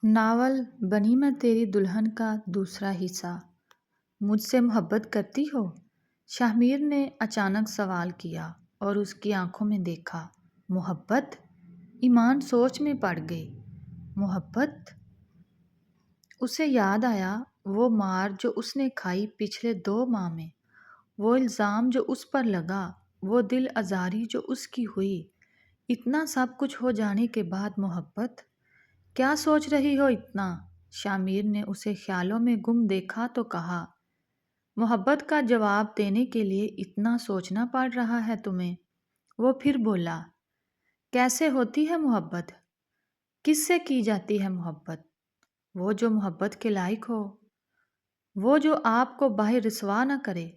Novel بنی میں تیری دلہن کا دوسرا حصہ۔ مجھ سے محبت کرتی ہو؟ شاہ نے اچانک سوال کیا اور اس کی آنکھوں میں دیکھا۔ محبت؟ ایمان سوچ میں پڑ گئی۔ محبت؟ اسے یاد آیا وہ مار جو اس نے کھائی پچھلے 2 ماہ میں، وہ الزام جو اس پر لگا، وہ دل آزاری جو اس کی ہوئی۔ اتنا سب کچھ ہو جانے کے بعد محبت؟ کیا سوچ رہی ہو اتنا؟ شاہ نے اسے خیالوں میں گم دیکھا تو کہا، محبت کا جواب دینے کے لیے اتنا سوچنا پڑ رہا ہے تمہیں؟ وہ پھر بولا، کیسے ہوتی ہے محبت؟ کس سے کی جاتی ہے محبت؟ وہ جو محبت کے لائق ہو، وہ جو آپ کو باہر رسوا نہ کرے،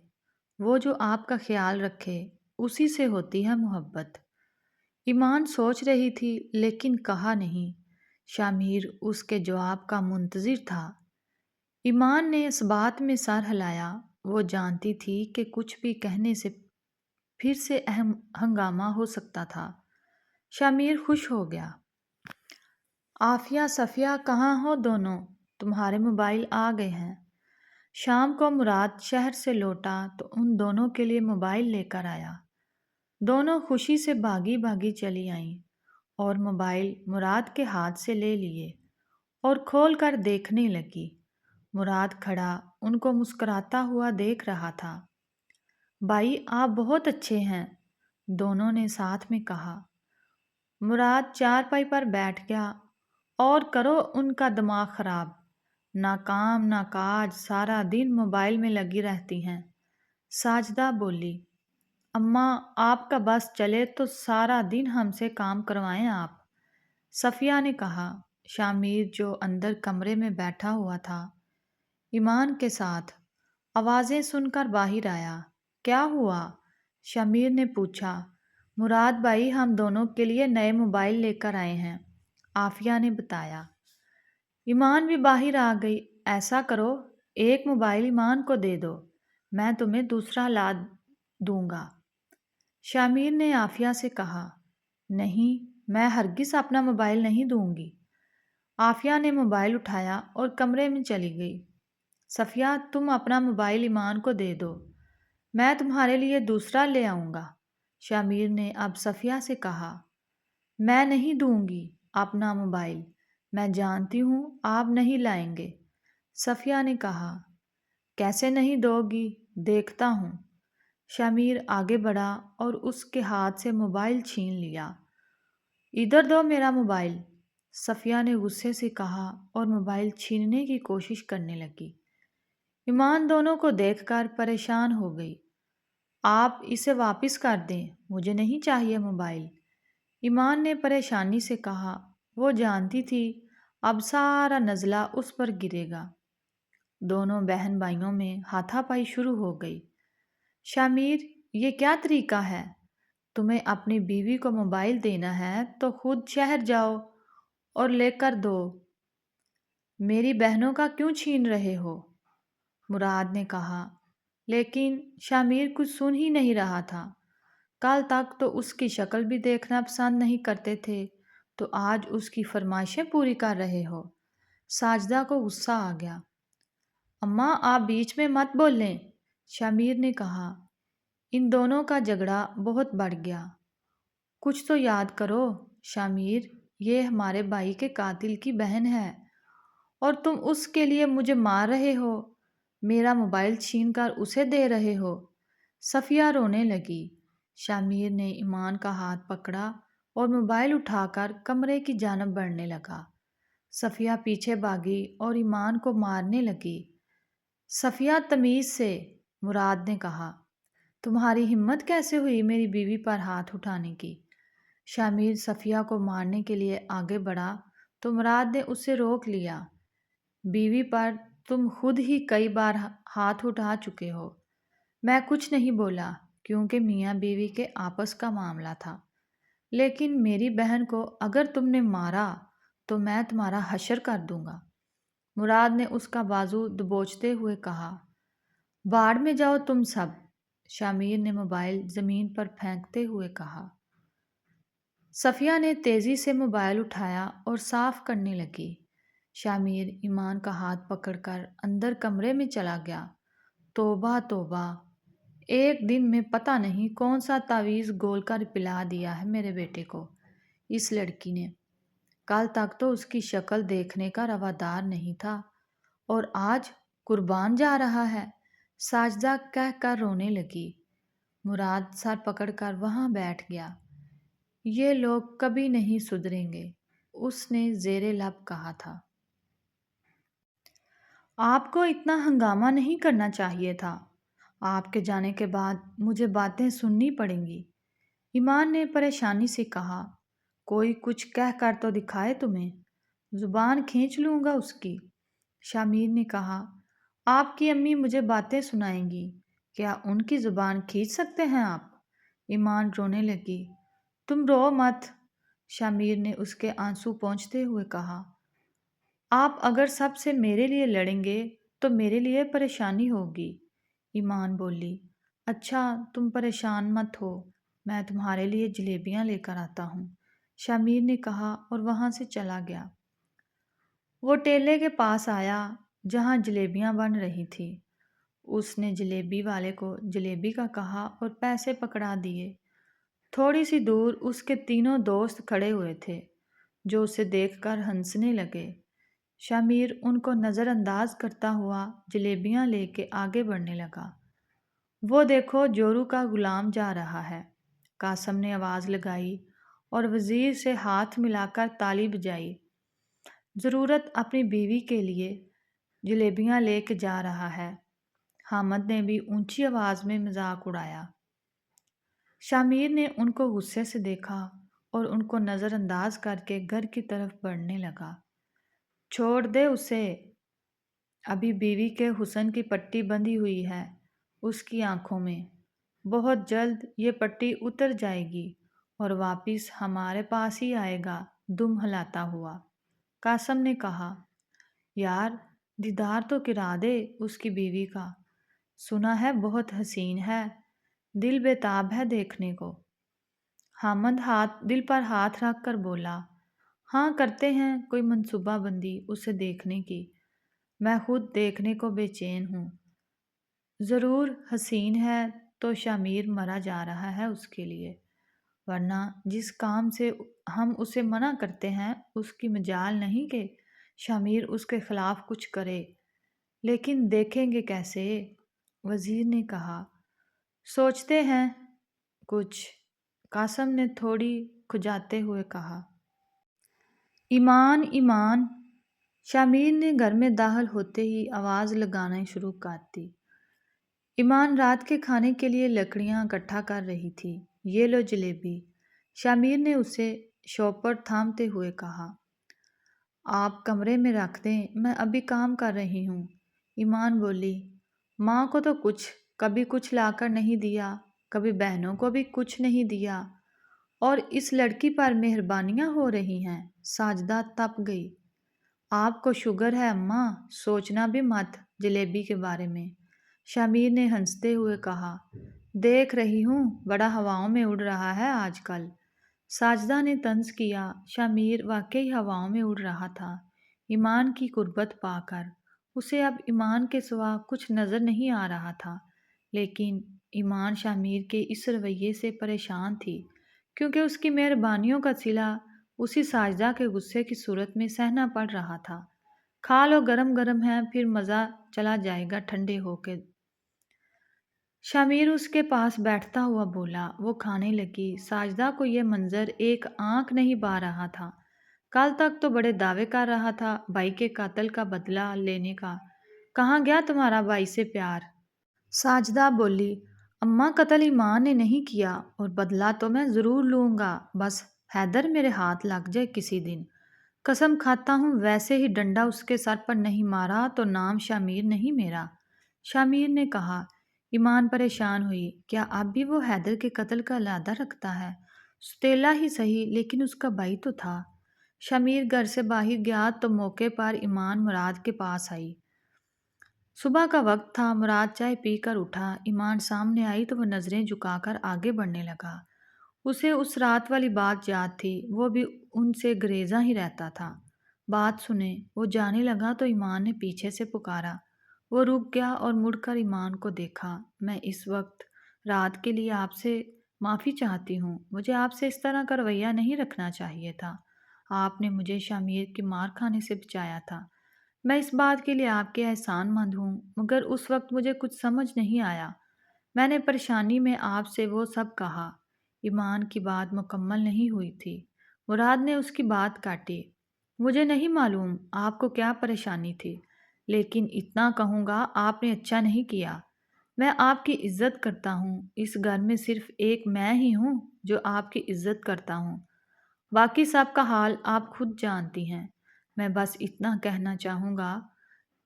وہ جو آپ کا خیال رکھے، اسی سے ہوتی ہے محبت۔ ایمان سوچ رہی تھی لیکن کہا نہیں۔ شاہ اس کے جواب کا منتظر تھا۔ ایمان نے اس بات میں سر ہلایا۔ وہ جانتی تھی کہ کچھ بھی کہنے سے پھر سے اہم ہنگامہ ہو سکتا تھا۔ شاہ خوش ہو گیا۔ عافیہ صفیہ کہاں ہو دونوں؟ تمہارے موبائل آ گئے ہیں۔ شام کو مراد شہر سے لوٹا تو ان دونوں کے لیے موبائل لے کر آیا۔ دونوں خوشی سے بھاگی بھاگی چلی آئیں اور موبائل مراد کے ہاتھ سے لے لیے اور کھول کر دیکھنے لگی۔ مراد کھڑا ان کو مسکراتا ہوا دیکھ رہا تھا۔ بھائی آپ بہت اچھے ہیں، دونوں نے ساتھ میں کہا۔ مراد چارپائی پر بیٹھ گیا اور کرو ان کا دماغ خراب، نہ کام نہ کاج، سارا دن موبائل میں لگی رہتی ہیں۔ ساجدہ بولی، اماں آپ کا بس چلے تو سارا دن ہم سے کام کروائیں آپ۔ صفیہ نے کہا۔ شاہ جو اندر کمرے میں بیٹھا ہوا تھا ایمان کے ساتھ، آوازیں سن کر باہر آیا۔ کیا ہوا؟ شاہ نے پوچھا۔ مراد بھائی ہم دونوں کے لیے نئے موبائل لے کر آئے ہیں، عافیہ نے بتایا۔ ایمان بھی باہر آ گئی۔ ایسا کرو ایک موبائل ایمان کو دے دو، میں تمہیں دوسرا لا دوں گا۔ شاہ نے عافیہ سے کہا، نہیں میں ہرگز اپنا موبائل نہیں دوں گی۔ عافیہ نے موبائل اٹھایا اور کمرے میں چلی گئی۔ صفیہ تم اپنا موبائل ایمان کو دے دو، میں تمہارے لیے دوسرا لے آؤں گا۔ شاہ نے اب صفیہ سے کہا، میں نہیں دوں گی اپنا موبائل، میں جانتی ہوں آپ نہیں لائیں گے۔ صفیہ نے کہا، کیسے نہیں دو گی؟ دیکھتا ہوں۔ شاہ آگے بڑھا اور اس کے ہاتھ سے موبائل چھین لیا۔ ادھر دو میرا موبائل، صفیہ نے غصے سے کہا اور موبائل چھیننے کی کوشش کرنے لگی۔ ایمان دونوں کو دیکھ کر پریشان ہو گئی۔ آپ اسے واپس کر دیں، مجھے نہیں چاہیے موبائل، ایمان نے پریشانی سے کہا۔ وہ جانتی تھی اب سارا نزلہ اس پر گرے گا۔ دونوں بہن بھائیوں میں ہاتھا پائی شروع ہو گئی۔ شاہ یہ کیا طریقہ ہے؟ تمہیں اپنی بیوی کو موبائل دینا ہے تو خود شہر جاؤ اور لے کر دو، میری بہنوں کا کیوں چھین رہے ہو؟ مراد نے کہا، لیکن شاہ کچھ سن ہی نہیں رہا تھا۔ کل تک تو اس کی شکل بھی دیکھنا پسند نہیں کرتے تھے، تو آج اس کی فرمائشیں پوری کر رہے ہو۔ ساجدہ کو غصہ آ گیا۔ اماں آپ بیچ میں مت بولیں، شاہ نے کہا۔ ان دونوں کا جھگڑا بہت بڑھ گیا۔ کچھ تو یاد کرو شاہ، یہ ہمارے بھائی کے قاتل کی بہن ہے اور تم اس کے لیے مجھے مار رہے ہو، میرا موبائل چھین کر اسے دے رہے ہو۔ صفیہ رونے لگی۔ شاہ نے ایمان کا ہاتھ پکڑا اور موبائل اٹھا کر کمرے کی جانب بڑھنے لگا۔ صفیہ پیچھے بھاگی اور ایمان کو مارنے لگی۔ صفیہ تمیز سے، مراد نے کہا۔ تمہاری ہمت کیسے ہوئی میری بیوی پر ہاتھ اٹھانے کی؟ شاہ صفیہ کو مارنے کے لیے آگے بڑھا تو مراد نے اسے روک لیا۔ بیوی پر تم خود ہی کئی بار ہاتھ اٹھا چکے ہو۔ میں کچھ نہیں بولا کیونکہ میاں بیوی کے آپس کا معاملہ تھا، لیکن میری بہن کو اگر تم نے مارا تو میں تمہارا حشر کر دوں گا، مراد نے اس کا بازو دبوچتے ہوئے کہا۔ باڑ میں جاؤ تم سب، شاہ نے موبائل زمین پر پھینکتے ہوئے کہا۔ صفیہ نے تیزی سے موبائل اٹھایا اور صاف کرنے لگی۔ شامیر ایمان کا ہاتھ پکڑ کر اندر کمرے میں چلا گیا۔ توبہ توبہ، ایک دن میں پتہ نہیں کون سا تعویذ گول کر پلا دیا ہے میرے بیٹے کو اس لڑکی نے۔ کل تک تو اس کی شکل دیکھنے کا روادار نہیں تھا اور آج قربان جا رہا ہے۔ ساجدہ کہہ کر رونے لگی۔ مراد سر پکڑ کر وہاں بیٹھ گیا۔ یہ لوگ کبھی نہیں سدھریں گے، اس نے زیر لب کہا تھا۔ آپ کو اتنا ہنگامہ نہیں کرنا چاہیے تھا۔ آپ کے جانے کے بعد مجھے باتیں سننی پڑیں گی، ایمان نے پریشانی سے کہا۔ کوئی کچھ کہہ کر تو دکھائے تمہیں، زبان کھینچ لوں گا اس کی، شامیر نے کہا۔ آپ کی امی مجھے باتیں سنائیں گی، کیا ان کی زبان کھینچ سکتے ہیں آپ؟ ایمان رونے لگی۔ تم رو مت، شامیر نے اس کے آنسو پونچھتے ہوئے کہا۔ آپ اگر سب سے میرے لیے لڑیں گے تو میرے لیے پریشانی ہوگی، ایمان بولی۔ اچھا تم پریشان مت ہو، میں تمہارے لیے جلیبیاں لے کر آتا ہوں، شامیر نے کہا اور وہاں سے چلا گیا۔ وہ ٹیلے کے پاس آیا جہاں جلیبیاں بن رہی تھیں۔ اس نے جلیبی والے کو جلیبی کا کہا اور پیسے پکڑا دیے۔ تھوڑی سی دور اس کے تینوں دوست کھڑے ہوئے تھے جو اسے دیکھ کر ہنسنے لگے۔ شامیر ان کو نظر انداز کرتا ہوا جلیبیاں لے کے آگے بڑھنے لگا۔ وہ دیکھو جورو کا غلام جا رہا ہے، قاسم نے آواز لگائی اور وزیر سے ہاتھ ملا کر تالی بجائی۔ ضرورت اپنی بیوی کے لیے جلیبیاں لے کے جا رہا ہے، حامد نے بھی اونچی آواز میں مذاق اڑایا۔ شامیر نے ان کو غصے سے دیکھا اور ان کو نظر انداز کر کے گھر کی طرف بڑھنے لگا۔ چھوڑ دے اسے، ابھی بیوی کے حسن کی پٹی بندھی ہوئی ہے اس کی آنکھوں میں، بہت جلد یہ پٹی اتر جائے گی اور واپس ہمارے پاس ہی آئے گا دم ہلاتا ہوا، قاسم نے کہا۔ یار دیدار تو کرا دے اس کی بیوی کا، سنا ہے بہت حسین ہے، دل بے تاب ہے دیکھنے کو، حامد دل پر ہاتھ رکھ کر بولا۔ ہاں کرتے ہیں کوئی منصوبہ بندی اسے دیکھنے کی، میں خود دیکھنے کو بے چین ہوں۔ ضرور حسین ہے تو شامیر مرا جا رہا ہے اس کے لیے، ورنہ جس کام سے ہم اسے منع کرتے ہیں اس کی مجال نہیں کہ شامیر اس کے خلاف کچھ کرے، لیکن دیکھیں گے کیسے؟ وزیر نے کہا۔ سوچتے ہیں کچھ، قاسم نے تھوڑی کھجاتے ہوئے کہا۔ ایمان ایمان، شامیر نے گھر میں داخل ہوتے ہی آواز لگانا شروع کر دی۔ ایمان رات کے کھانے کے لیے لکڑیاں اکٹھا کر رہی تھی۔ یہ لو جلیبی، شامیر نے اسے شوپر تھامتے ہوئے کہا۔ آپ کمرے میں رکھ دیں، میں ابھی کام کر رہی ہوں، ایمان بولی۔ ماں کو تو کبھی کچھ لا کر نہیں دیا، کبھی بہنوں کو بھی کچھ نہیں دیا، اور اس لڑکی پر مہربانیاں ہو رہی ہیں، ساجدہ تپ گئی۔ آپ کو شوگر ہے اماں، سوچنا بھی مت جلیبی کے بارے میں، شامیر نے ہنستے ہوئے کہا۔ دیکھ رہی ہوں بڑا ہواؤں میں اڑ رہا ہے آج کل، ساجدہ نے طنز کیا۔ شامیر واقعی ہواؤں میں اڑ رہا تھا ایمان کی قربت پا کر، اسے اب ایمان کے سوا کچھ نظر نہیں آ رہا تھا، لیکن ایمان شامیر کے اس رویے سے پریشان تھی کیونکہ اس کی مہربانیوں کا صلہ اسی ساجدہ کے غصے کی صورت میں سہنا پڑ رہا تھا۔ کھا لو، گرم گرم ہے، پھر مزہ چلا جائے گا ٹھنڈے ہو کے، شامیر اس کے پاس بیٹھتا ہوا بولا۔ وہ کھانے لگی۔ ساجدہ کو یہ منظر ایک آنکھ نہیں بھا رہا تھا۔ کل تک تو بڑے دعوے کر رہا تھا بھائی کے قتل کا بدلہ لینے کا، کہاں گیا تمہارا بھائی سے پیار؟ ساجدہ بولی۔ اماں قتل ایمان نے نہیں کیا اور بدلہ تو میں ضرور لوں گا، بس حیدر میرے ہاتھ لگ جائے کسی دن، قسم کھاتا ہوں ویسے ہی ڈنڈا اس کے سر پر نہیں مارا تو نام شامیر نہیں میرا، شامیر نے کہا۔ ایمان پریشان ہوئی۔ کیا اب بھی وہ حیدر کے قتل کا ارادہ رکھتا ہے؟ ستیلا ہی صحیح لیکن اس کا بھائی تو تھا۔ شامیر گھر سے باہر گیا تو موقع پر ایمان مراد کے پاس آئی۔ صبح کا وقت تھا، مراد چائے پی کر اٹھا۔ ایمان سامنے آئی تو وہ نظریں جھکا کر آگے بڑھنے لگا۔ اسے اس رات والی بات یاد تھی، وہ بھی ان سے گریزاں ہی رہتا تھا۔ بات سنیں۔ وہ جانے لگا تو ایمان نے پیچھے سے پکارا۔ وہ رک گیا اور مڑ کر ایمان کو دیکھا۔ میں اس وقت رات کے لیے آپ سے معافی چاہتی ہوں۔ مجھے آپ سے اس طرح کا رویہ نہیں رکھنا چاہیے تھا۔ آپ نے مجھے شامیر کی مار کھانے سے بچایا تھا۔ میں اس بات کے لیے آپ کے احسان مند ہوں، مگر اس وقت مجھے کچھ سمجھ نہیں آیا۔ میں نے پریشانی میں آپ سے وہ سب کہا۔ ایمان کی بات مکمل نہیں ہوئی تھی۔ مراد نے اس کی بات کاٹی۔ مجھے نہیں معلوم آپ کو کیا پریشانی تھی، لیکن اتنا کہوں گا آپ نے اچھا نہیں کیا۔ میں آپ کی عزت کرتا ہوں۔ اس گھر میں صرف ایک میں ہی ہوں جو آپ کی عزت کرتا ہوں۔ باقی سب کا حال آپ خود جانتی ہیں۔ میں بس اتنا کہنا چاہوں گا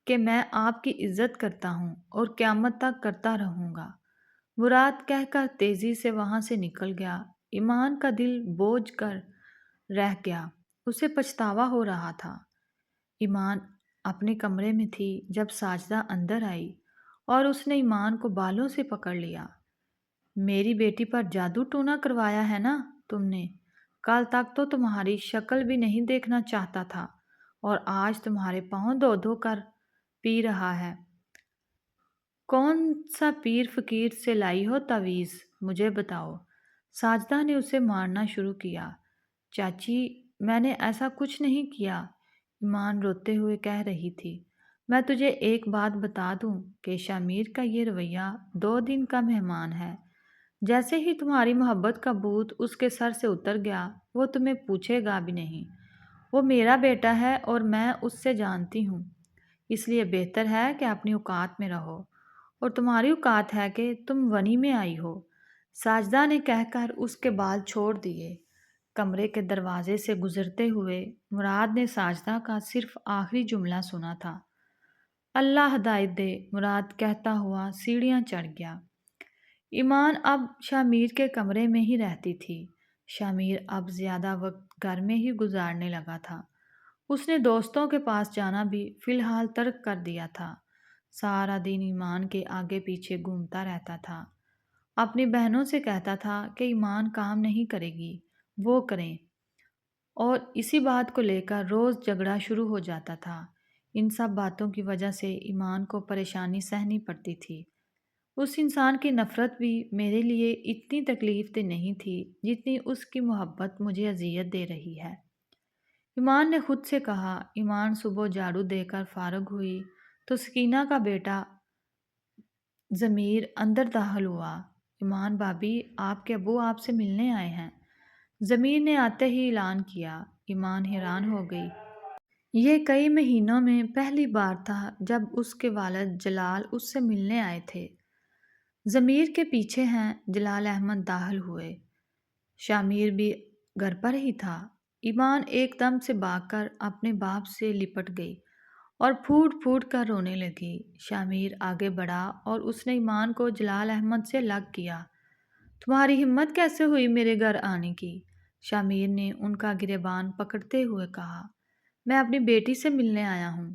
کہ میں آپ کی عزت کرتا ہوں اور قیامت تک کرتا رہوں گا۔ مراد کہہ کر تیزی سے وہاں سے نکل گیا۔ ایمان کا دل بوجھ کر رہ گیا۔ اسے پچھتاوا ہو رہا تھا۔ ایمان اپنے کمرے میں تھی جب ساجدہ اندر آئی اور اس نے ایمان کو بالوں سے پکڑ لیا۔ میری بیٹی پر جادو ٹونا کروایا ہے نا تم نے؟ کل تک تو تمہاری شکل بھی نہیں دیکھنا چاہتا تھا اور آج تمہارے پاؤں دھو دھو کر پی رہا ہے۔ کون سا پیر فقیر سے لائی ہو تعویذ؟ مجھے بتاؤ۔ ساجدہ نے اسے مارنا شروع کیا۔ چاچی میں نے ایسا کچھ نہیں کیا، ایمان روتے ہوئے کہہ رہی تھی۔ میں تجھے ایک بات بتا دوں کہ شامیر کا یہ رویہ 2 دن کا مہمان ہے۔ جیسے ہی تمہاری محبت کا بھوت اس کے سر سے اتر گیا، وہ تمہیں پوچھے گا بھی نہیں۔ وہ میرا بیٹا ہے اور میں اس سے جانتی ہوں، اس لیے بہتر ہے کہ اپنی اوقات میں رہو، اور تمہاری اوقات ہے کہ تم ونی میں آئی ہو۔ ساجدہ نے کہہ کر اس کے بال چھوڑ دیے۔ کمرے کے دروازے سے گزرتے ہوئے مراد نے ساجدہ کا صرف آخری جملہ سنا تھا۔ اللہ ہدایت دے، مراد کہتا ہوا سیڑھیاں چڑھ گیا۔ ایمان اب شامیر کے کمرے میں ہی رہتی تھی۔ شامیر اب زیادہ وقت گھر میں ہی گزارنے لگا تھا۔ اس نے دوستوں کے پاس جانا بھی فی الحال ترک کر دیا تھا۔ سارا دن ایمان کے آگے پیچھے گھومتا رہتا تھا۔ اپنی بہنوں سے کہتا تھا کہ ایمان کام نہیں کرے گی، وہ کریں، اور اسی بات کو لے کر روز جھگڑا شروع ہو جاتا تھا۔ ان سب باتوں کی وجہ سے ایمان کو پریشانی سہنی پڑتی تھی۔ اس انسان کی نفرت بھی میرے لیے اتنی تکلیف دہ نہیں تھی جتنی اس کی محبت مجھے اذیت دے رہی ہے، ایمان نے خود سے کہا۔ ایمان صبح جھاڑو دے کر فارغ ہوئی تو سکینہ کا بیٹا ضمیر اندر داخل ہوا۔ ایمان بھابی، آپ کے ابو آپ سے ملنے آئے ہیں، ضمیر نے آتے ہی اعلان کیا۔ ایمان حیران ہو گئی۔ یہ کئی مہینوں میں پہلی بار تھا جب اس کے والد جلال اس سے ملنے آئے تھے۔ ضمیر کے پیچھے ہیں، جلال احمد داخل ہوئے۔ شامیر بھی گھر پر ہی تھا۔ ایمان ایک دم سے بھاگ کر اپنے باپ سے لپٹ گئی اور پھوٹ پھوٹ کر رونے لگی۔ شامیر آگے بڑھا اور اس نے ایمان کو جلال احمد سے الگ کیا۔ تمہاری ہمت کیسے ہوئی میرے گھر آنے کی؟ شامیر نے ان کا گریبان پکڑتے ہوئے کہا۔ میں اپنی بیٹی سے ملنے آیا ہوں،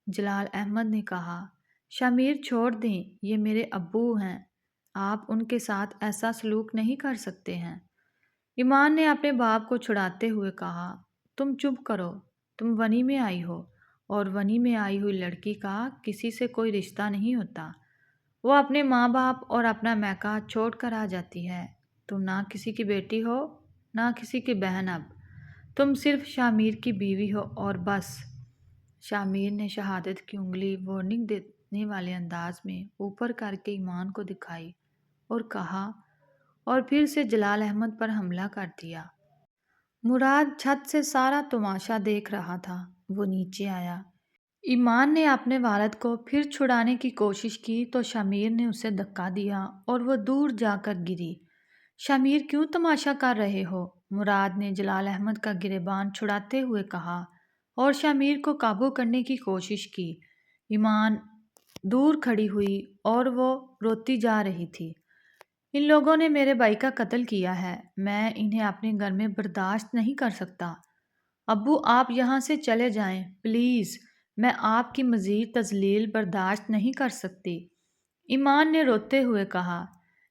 جلال احمد نے کہا۔ شامیر چھوڑ دیں، یہ میرے ابو ہیں، آپ ان کے ساتھ ایسا سلوک نہیں کر سکتے ہیں۔ ایمان نے اپنے باپ کو چھڑاتے ہوئے کہا۔ تم چپ کرو، تم ونی میں آئی ہو، اور ونی میں آئی ہوئی لڑکی کا کسی سے کوئی رشتہ نہیں ہوتا۔ وہ اپنے ماں باپ اور اپنا میکہ چھوڑ کر آ جاتی ہے۔ تم نہ کسی کی بیٹی ہو، نہ کسی کی بہن، اب تم صرف شامیر کی بیوی ہو اور بس۔ شامیر نے شہادت کی انگلی وارننگ دینے والے انداز میں اوپر کر کے ایمان کو دکھائی اور کہا، اور پھر سے جلال احمد پر حملہ کر دیا۔ مراد چھت سے سارا تماشا دیکھ رہا تھا۔ وہ نیچے آیا۔ ایمان نے اپنے والد کو پھر چھڑانے کی کوشش کی تو شامیر نے اسے دھکا دیا اور وہ دور جا کر گری۔ شامیر کیوں تماشا کر رہے ہو؟ مراد نے جلال احمد کا گریبان چھڑاتے ہوئے کہا اور شامیر کو قابو کرنے کی کوشش کی۔ ایمان دور کھڑی ہوئی اور وہ روتی جا رہی تھی۔ ان لوگوں نے میرے بھائی کا قتل کیا ہے، میں انہیں اپنے گھر میں برداشت نہیں کر سکتا۔ ابو آپ یہاں سے چلے جائیں پلیز، میں آپ کی مزید تذلیل برداشت نہیں کر سکتی، ایمان نے روتے ہوئے کہا۔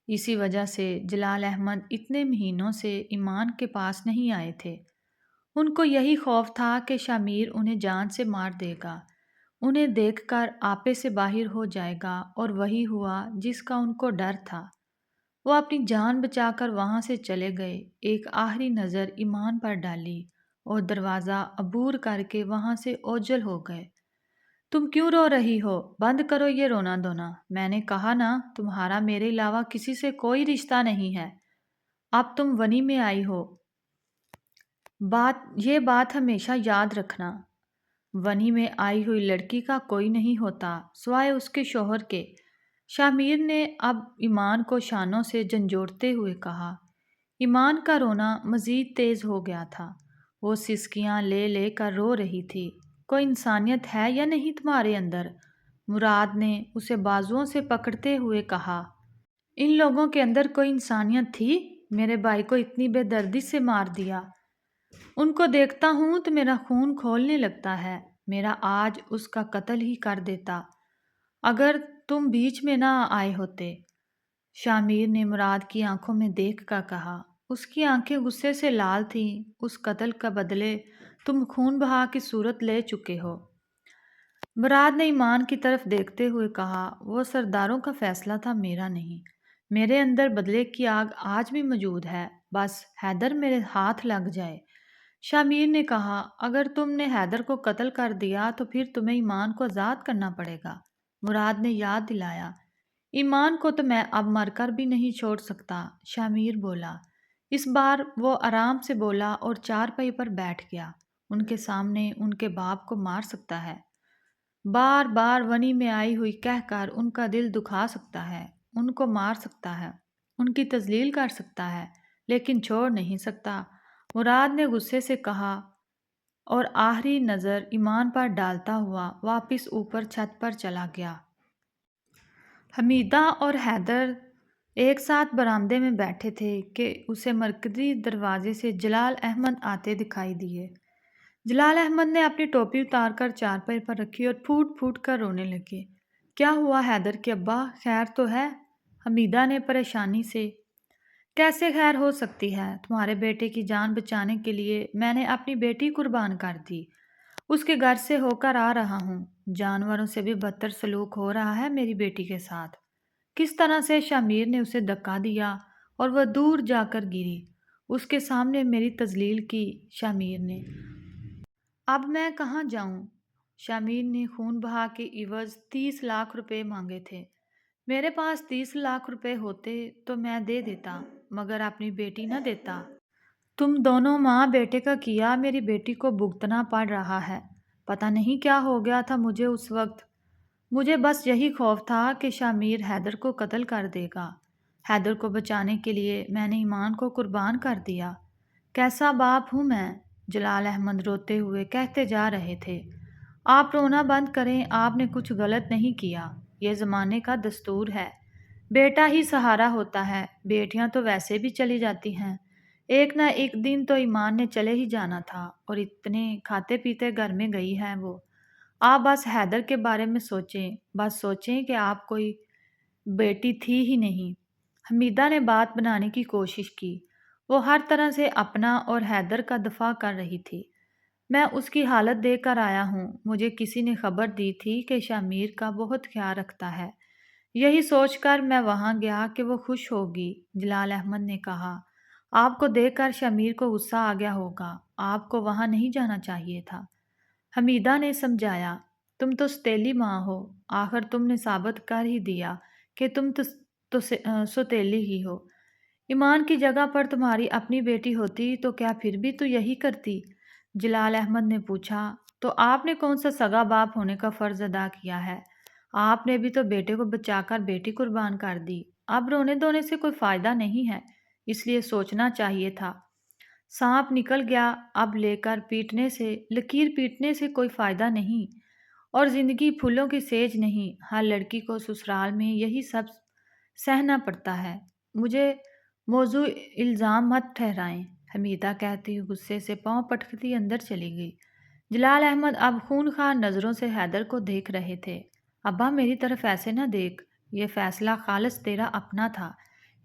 اسی وجہ سے جلال احمد اتنے مہینوں سے ایمان کے پاس نہیں آئے تھے۔ ان کو یہی خوف تھا کہ شامیر انہیں جان سے مار دے گا، انہیں دیکھ کر آپے سے باہر ہو جائے گا، اور وہی ہوا جس کا ان کو ڈر تھا۔ وہ اپنی جان بچا کر وہاں سے چلے گئے، ایک آخری نظر ایمان پر ڈالی اور دروازہ عبور کر کے وہاں سے اوجھل ہو گئے۔ تم کیوں رو رہی ہو؟ بند کرو یہ رونا دھونا، میں نے کہا نا تمہارا میرے علاوہ کسی سے کوئی رشتہ نہیں ہے، اب تم ونی میں آئی ہو، یہ بات ہمیشہ یاد رکھنا۔ ونی میں آئی ہوئی لڑکی کا کوئی نہیں ہوتا سوائے اس کے شوہر کے۔ شامیر نے اب ایمان کو شانوں سے جھنجھوڑتے ہوئے کہا۔ ایمان کا رونا مزید تیز ہو گیا تھا، وہ سسکیاں لے لے کر رو رہی تھی۔ کوئی انسانیت ہے یا نہیں تمہارے اندر؟ مراد نے اسے بازوؤں سے پکڑتے ہوئے کہا۔ ان لوگوں کے اندر کوئی انسانیت تھی؟ میرے بھائی کو اتنی بے دردی سے مار دیا، ان کو دیکھتا ہوں تو میرا خون کھولنے لگتا ہے، میرا آج اس کا قتل ہی کر دیتا اگر تم بیچ میں نہ آئے ہوتے۔ شامیر نے مراد کی آنکھوں میں دیکھ کر کہا۔ اس کی آنکھیں غصے سے لال تھیں۔ اس قتل کا بدلے تم خون بہا کی صورت لے چکے ہو۔ مراد نے ایمان کی طرف دیکھتے ہوئے کہا، وہ سرداروں کا فیصلہ تھا، میرا نہیں۔ میرے اندر بدلے کی آگ آج بھی موجود ہے، بس حیدر میرے ہاتھ لگ جائے۔ شامیر نے کہا، اگر تم نے حیدر کو قتل کر دیا تو پھر تمہیں ایمان کو آزاد کرنا پڑے گا۔ مراد نے یاد دلایا۔ ایمان کو تو میں اب مر کر بھی نہیں چھوڑ سکتا، شامیر بولا۔ اس بار وہ آرام سے بولا اور چارپائی پر بیٹھ گیا۔ ان کے سامنے ان کے باپ کو مار سکتا ہے، بار بار ونی میں آئی ہوئی کہہ کر ان کا دل دکھا سکتا ہے، ان کو مار سکتا ہے، ان کی تذلیل کر سکتا ہے، لیکن چھوڑ نہیں سکتا، مراد نے غصے سے کہا، اور آخری نظر ایمان پر ڈالتا ہوا واپس اوپر چھت پر چلا گیا۔ حمیدہ اور حیدر ایک ساتھ برآمدے میں بیٹھے تھے کہ اسے مرکزی دروازے سے جلال احمد آتے دکھائی دیے۔ جلال احمد نے اپنی ٹوپی اتار کر چارپائی پر رکھی اور پھوٹ پھوٹ کر رونے لگے۔ کیا ہوا حیدر کے ابا، خیر تو ہے؟ حمیدہ نے پریشانی سے۔ کیسے خیر ہو سکتی ہے؟ تمہارے بیٹے کی جان بچانے کے لیے میں نے اپنی بیٹی قربان کر دی، اس کے گھر سے ہو کر آ رہا ہوں، جانوروں سے بھی بدتر سلوک ہو رہا ہے میری بیٹی کے ساتھ۔ کس طرح سے؟ شامیر نے اسے دھکا دیا اور وہ دور جا کر گری۔ اس کے سامنے میری تذلیل کی، شامیر نے۔ اب میں کہاں جاؤں؟ شامیر نے خون بہا کے عوض 30 لاکھ روپے مانگے تھے۔ میرے پاس 30 لاکھ روپے ہوتے تو میں دے دیتا، مگر اپنی بیٹی نہ دیتا۔ تم دونوں ماں بیٹے کا کیا میری بیٹی کو بھگتنا پڑ رہا ہے۔ پتہ نہیں کیا ہو گیا تھا مجھے اس وقت، مجھے بس یہی خوف تھا کہ شامیر حیدر کو قتل کر دے گا۔ حیدر کو بچانے کے لیے میں نے ایمان کو قربان کر دیا۔ کیسا باپ ہوں میں؟ جلال احمد روتے ہوئے کہتے جا رہے تھے۔ آپ رونا بند کریں، آپ نے کچھ غلط نہیں کیا، یہ زمانے کا دستور ہے، بیٹا ہی سہارا ہوتا ہے، بیٹیاں تو ویسے بھی چلی جاتی ہیں، ایک نہ ایک دن تو ایمان نے چلے ہی جانا تھا، اور اتنے کھاتے پیتے گھر میں گئی ہے وہ۔ آپ بس حیدر کے بارے میں سوچیں، بس سوچیں کہ آپ کوئی بیٹی تھی ہی نہیں۔ حمیدہ نے بات بنانے کی کوشش کی، وہ ہر طرح سے اپنا اور حیدر کا دفاع کر رہی تھی۔ میں اس کی حالت دیکھ کر آیا ہوں، مجھے کسی نے خبر دی تھی کہ شامیر کا بہت خیال رکھتا ہے، یہی سوچ کر میں وہاں گیا کہ وہ خوش ہوگی۔ جلال احمد نے کہا، آپ کو دیکھ کر شامیر کو غصہ آ گیا ہوگا، آپ کو وہاں نہیں جانا چاہیے تھا۔ حمیدہ نے سمجھایا، تم تو سوتیلی ماں ہو، آخر تم نے ثابت کر ہی دیا کہ تم تو سوتیلی ہی ہو۔ ایمان کی جگہ پر تمہاری اپنی بیٹی ہوتی تو کیا پھر بھی تو یہی کرتی؟ جلال احمد نے پوچھا، تو آپ نے کون سا سگا باپ ہونے کا فرض ادا کیا ہے؟ آپ نے بھی تو بیٹے کو بچا کر بیٹی قربان کر دی۔ اب رونے دھونے سے کوئی فائدہ نہیں ہے، اس لیے سوچنا چاہیے تھا۔ سانپ نکل گیا، اب لکیر پیٹنے سے کوئی فائدہ نہیں، اور زندگی پھولوں کی سیج نہیں، ہر لڑکی کو سسرال میں یہی سب سہنا پڑتا ہے۔ مجھے موضوع الزام مت ٹھہرائیں، حمیدہ کہتی غصے سے پاؤں پٹکتی اندر چلی گئی۔ جلال احمد اب خونخوار نظروں سے حیدر کو دیکھ رہے تھے۔ ابا میری طرف ایسے نہ دیکھ، یہ فیصلہ خالص تیرا اپنا تھا،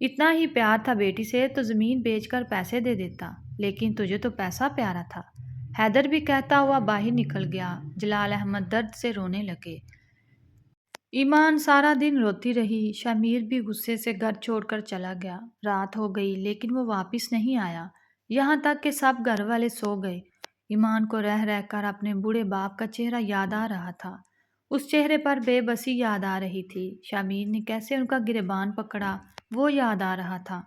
اتنا ہی پیار تھا بیٹی سے تو زمین بیچ کر پیسے دے دیتا۔ لیکن تجھے تو پیسہ پیارا تھا۔ حیدر بھی کہتا ہوا باہر نکل گیا۔ جلال احمد درد سے رونے لگے۔ ایمان سارا دن روتی رہی۔ شمیر بھی غصے سے گھر چھوڑ کر چلا گیا۔ رات ہو گئی لیکن وہ واپس نہیں آیا، یہاں تک کہ سب گھر والے سو گئے۔ ایمان کو رہ رہ کر اپنے بوڑھے باپ کا چہرہ یاد آ رہا تھا۔ اس چہرے پر بے بسی یاد آ رہی تھی۔ شمیر نے کیسے ان کا گریبان پکڑا وہ یاد آ رہا تھا۔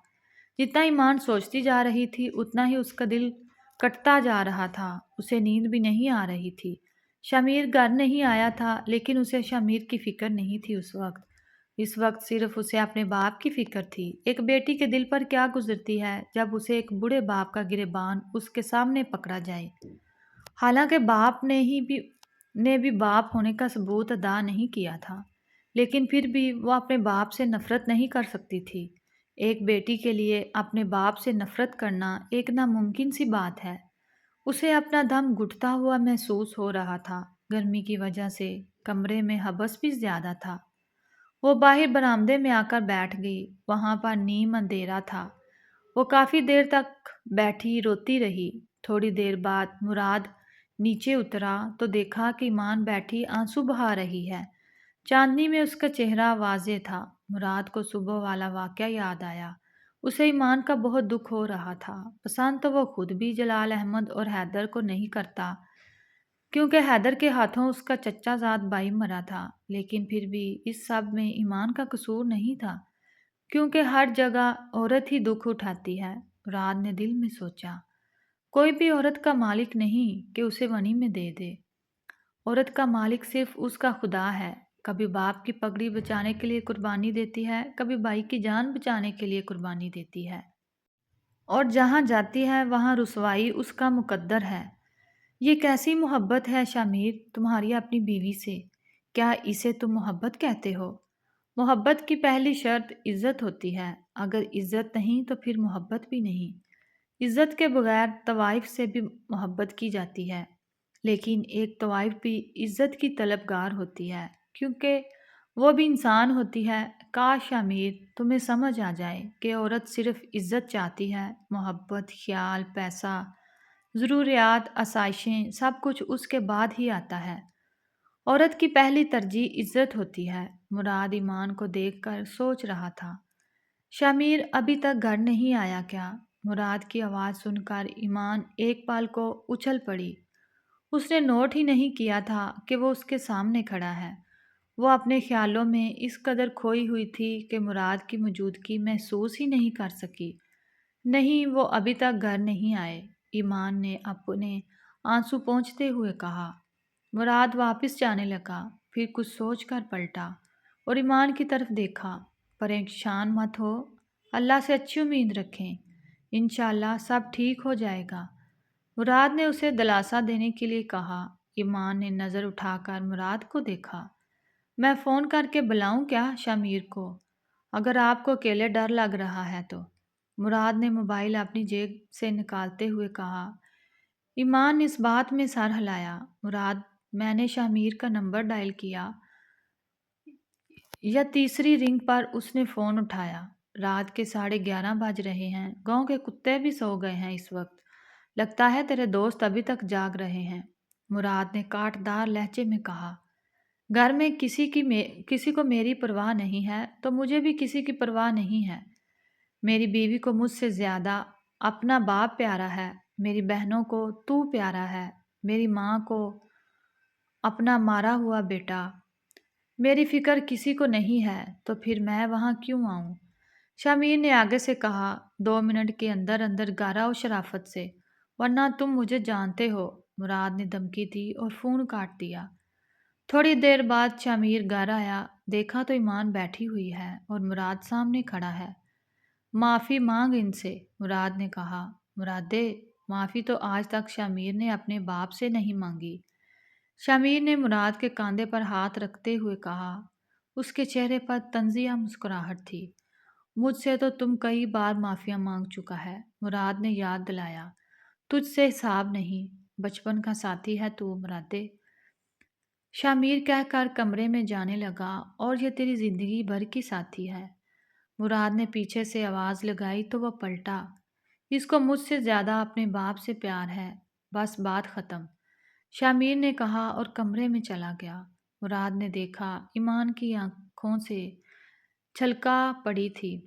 جتنا ایمان سوچتی جا رہی تھی اتنا ہی اس کا دل کٹتا جا رہا تھا۔ اسے نیند بھی نہیں آ رہی تھی۔ شمیر گھر نہیں آیا تھا لیکن اسے شمیر کی فکر نہیں تھی اس وقت صرف اسے اپنے باپ کی فکر تھی۔ ایک بیٹی کے دل پر کیا گزرتی ہے جب اسے ایک بوڑھے باپ کا گریبان اس کے سامنے پکڑا جائے۔ حالانکہ باپ نے بھی باپ ہونے کا ثبوت ادا نہیں کیا تھا، لیکن پھر بھی وہ اپنے باپ سے نفرت نہیں کر سکتی تھی۔ ایک بیٹی کے لیے اپنے باپ سے نفرت کرنا ایک ناممکن سی بات ہے۔ اسے اپنا دم گھٹتا ہوا محسوس ہو رہا تھا۔ گرمی کی وجہ سے کمرے میں ہبس بھی زیادہ تھا۔ وہ باہر برآمدے میں آ کر بیٹھ گئی۔ وہاں پر نیم اندھیرا تھا۔ وہ کافی دیر تک بیٹھی روتی رہی۔ تھوڑی دیر بعد مراد نیچے اترا تو دیکھا کہ ایمان بیٹھی آنسو بہا رہی ہے۔ چاندنی میں اس کا چہرہ واضح تھا۔ مراد کو صبح والا واقعہ یاد آیا۔ اسے ایمان کا بہت دکھ ہو رہا تھا۔ پسند تو وہ خود بھی جلال احمد اور حیدر کو نہیں کرتا، کیونکہ حیدر کے ہاتھوں اس کا چچا زاد بھائی مرا تھا، لیکن پھر بھی اس سب میں ایمان کا قصور نہیں تھا، کیونکہ ہر جگہ عورت ہی دکھ اٹھاتی ہے۔ مراد نے دل میں سوچا، کوئی بھی عورت کا مالک نہیں کہ اسے غنی میں دے دے۔ عورت کا مالک صرف اس کا خدا ہے۔ کبھی باپ کی پگڑی بچانے کے لیے قربانی دیتی ہے، کبھی بھائی کی جان بچانے کے لیے قربانی دیتی ہے، اور جہاں جاتی ہے وہاں رسوائی اس کا مقدر ہے۔ یہ کیسی محبت ہے شمیر تمہاری اپنی بیوی سے؟ کیا اسے تم محبت کہتے ہو؟ محبت کی پہلی شرط عزت ہوتی ہے۔ اگر عزت نہیں تو پھر محبت بھی نہیں۔ عزت کے بغیر طوائف سے بھی محبت کی جاتی ہے، لیکن ایک طوائف بھی عزت کی طلبگار ہوتی ہے، کیونکہ وہ بھی انسان ہوتی ہے۔ کاش شمیر تمہیں سمجھ آ جائے کہ عورت صرف عزت چاہتی ہے، محبت، خیال، پیسہ، ضروریات، آسائشیں سب کچھ اس کے بعد ہی آتا ہے۔ عورت کی پہلی ترجیح عزت ہوتی ہے۔ مراد ایمان کو دیکھ کر سوچ رہا تھا، شمیر ابھی تک گھر نہیں آیا کیا؟ مراد کی آواز سن کر ایمان ایک پل کو اچھل پڑی۔ اس نے نوٹ ہی نہیں کیا تھا کہ وہ اس کے سامنے کھڑا ہے۔ وہ اپنے خیالوں میں اس قدر کھوئی ہوئی تھی کہ مراد کی موجودگی محسوس ہی نہیں کر سکی۔ نہیں، وہ ابھی تک گھر نہیں آئے، ایمان نے اپنے آنسو پونچھتے ہوئے کہا۔ مراد واپس جانے لگا، پھر کچھ سوچ کر پلٹا اور ایمان کی طرف دیکھا۔ پریشان مت ہو، اللہ سے اچھی امید رکھیں، انشاءاللہ سب ٹھیک ہو جائے گا، مراد نے اسے دلاسا دینے کے لیے کہا۔ ایمان نے نظر اٹھا کر مراد کو دیکھا۔ میں فون کر کے بلاؤں کیا شمیر کو، اگر آپ کو اکیلے ڈر لگ رہا ہے تو؟ مراد نے موبائل اپنی جیب سے نکالتے ہوئے کہا۔ ایمان نے اس بات میں سر ہلایا۔ مراد، میں نے شمیر کا نمبر ڈائل کیا یا تیسری رنگ پر اس نے فون اٹھایا۔ رات کے 11:30 بج رہے ہیں، گاؤں کے کتے بھی سو گئے ہیں اس وقت، لگتا ہے تیرے دوست ابھی تک جاگ رہے ہیں، مراد نے کاٹدار لہجے میں کہا۔ گھر میں کسی کو میری پرواہ نہیں ہے تو مجھے بھی کسی کی پرواہ نہیں ہے۔ میری بیوی کو مجھ سے زیادہ اپنا باپ پیارا ہے، میری بہنوں کو تو پیارا ہے، میری ماں کو اپنا مارا ہوا بیٹا۔ میری فکر کسی کو نہیں ہے تو پھر میں وہاں کیوں آؤں؟ شمیر نے آگے سے کہا، 2 منٹ کے اندر اندر گھر آؤ شرافت سے، ورنہ تم مجھے جانتے ہو، مراد نے دھمکی دی اور فون کاٹ دیا۔ تھوڑی دیر بعد شمیر گھر آیا، دیکھا تو ایمان بیٹھی ہوئی ہے اور مراد سامنے کھڑا ہے۔ معافی مانگ ان سے، مراد نے کہا۔ مرادے، معافی تو آج تک شمیر نے اپنے باپ سے نہیں مانگی، شمیر نے مراد کے کاندھے پر ہاتھ رکھتے ہوئے کہا۔ اس کے چہرے پر طنزیہ مسکراہٹ تھی۔ مجھ سے تو تم کئی بار معافیاں مانگ چکا ہے، مراد نے یاد دلایا۔ تجھ سے حساب نہیں، بچپن کا ساتھی ہے تو، مرادے، شمیر کہہ کر کمرے میں جانے لگا، اور یہ تیری زندگی بھر کی ساتھی ہے۔ مراد نے پیچھے سے آواز لگائی تو وہ پلٹا۔ اس کو مجھ سے زیادہ اپنے باپ سے پیار ہے، بس بات ختم، شامیر نے کہا اور کمرے میں چلا گیا۔ مراد نے دیکھا ایمان کی آنکھوں سے چھلکا پڑی تھی۔